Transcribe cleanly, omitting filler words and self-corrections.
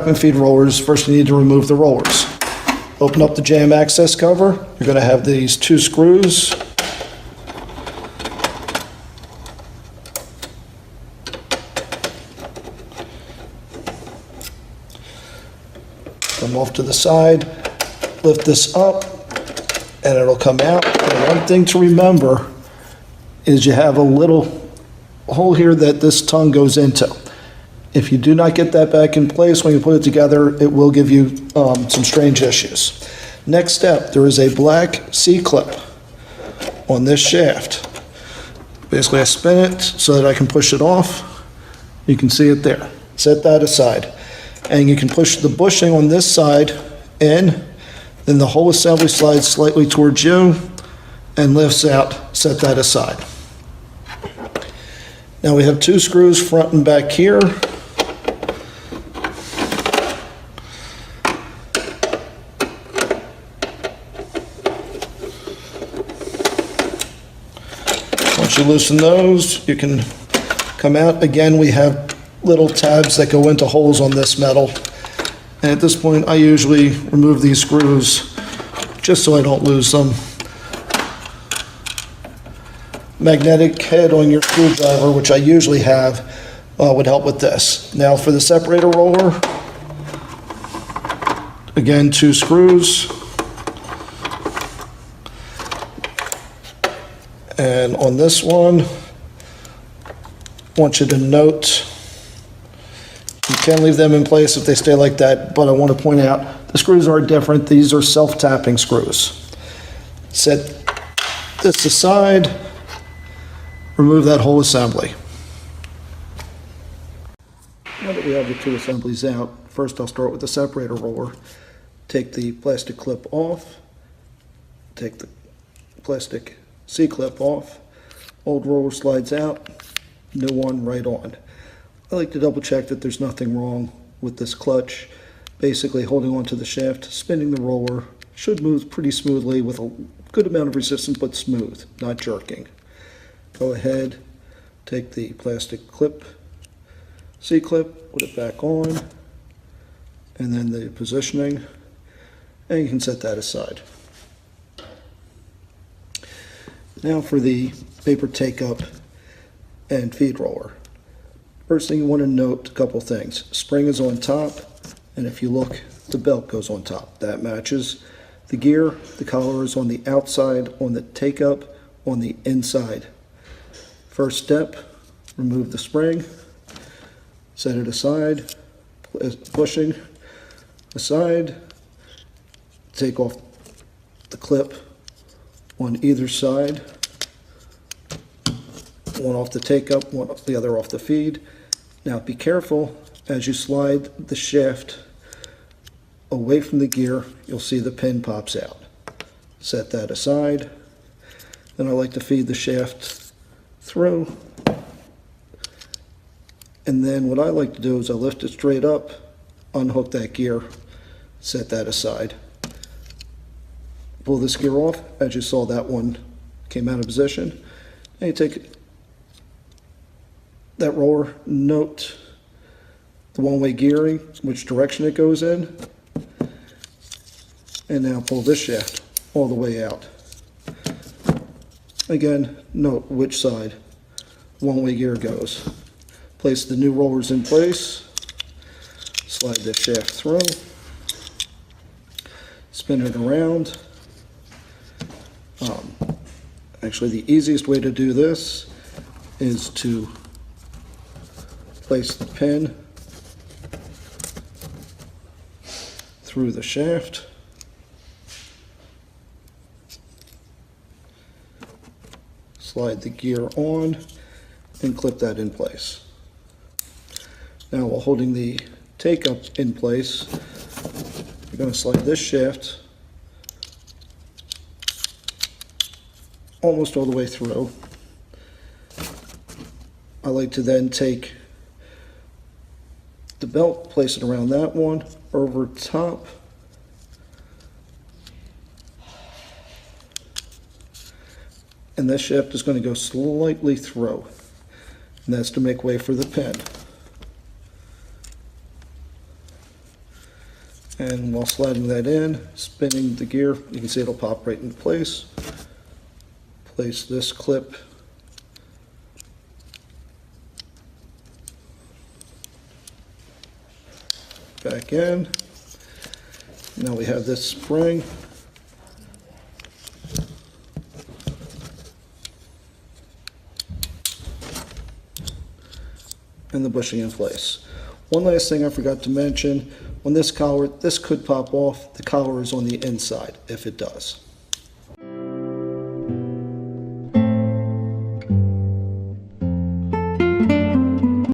and feed rollers, first you need to remove the rollers. Open up the jam access cover. You're going to have these 2 screws. Come off to the side, lift this up, and it'll come out. And one thing to remember is you have a little hole here that this tongue goes into. If you do not get that back in place when you put it together, it will give you some strange issues. Next step, there is a black C-clip on this shaft. Basically, I spin it so that I can push it off. You can see it there. Set that aside. And you can push the bushing on this side in, then the whole assembly slides slightly towards you and lifts out. Set that aside. Now we have 2 screws front and back here. Once you loosen those, you can come out. Again, we have little tabs that go into holes on this metal. And at this point, I usually remove these screws just so I don't lose them. Magnetic head on your screwdriver, which I usually have, would help with this. Now for the separator roller, again, 2 screws. And on this one, I want you to note, you can leave them in place if they stay like that, but I want to point out, the screws are different. These are self-tapping screws. Set this aside. Remove that whole assembly. Now that we have the 2 assemblies out, first I'll start with the separator roller. Take the plastic clip off, take the plastic C-clip off, old roller slides out, new one right on. I like to double check that there's nothing wrong with this clutch. Basically holding onto the shaft, spinning the roller, should move pretty smoothly with a good amount of resistance, but smooth, not jerking. Go ahead, take the plastic clip, C-clip, put it back on, and then the positioning, and you can set that aside. Now for the paper take-up and feed roller. First thing you want to note, a couple things. Spring is on top, and if you look, the belt goes on top. That matches. The gear, the collar is on the outside, on the take-up, on the inside. First step, remove the spring, set it aside, pushing aside, take off the clip on either side, one off the take-up, one off the other off the feed. Now be careful as you slide the shaft away from the gear, you'll see the pin pops out. Set that aside. Then I like to feed the shaft through, and then what I like to do is I lift it straight up, unhook that gear, set that aside, pull this gear off. As you saw, that one came out of position, and you take that roller, note the one-way gearing, which direction it goes in, and now pull this shaft all the way out. Again, note which side one-way gear goes. Place the new rollers in place, slide the shaft through, spin it around. Actually, the easiest way to do this is to place the pin through the shaft, slide the gear on, and clip that in place. Now, while holding the take-up in place, you're going to slide this shaft almost all the way through. I like to then take the belt, place it around that one, over top, and this shaft is going to go slightly through, and that's to make way for the pin. And while sliding that in, spinning the gear, you can see it'll pop right into place. Place this clip back in. Now we have this spring. And the bushing in place. One last thing I forgot to mention, when this collar, this could pop off, the collar is on the inside if it does.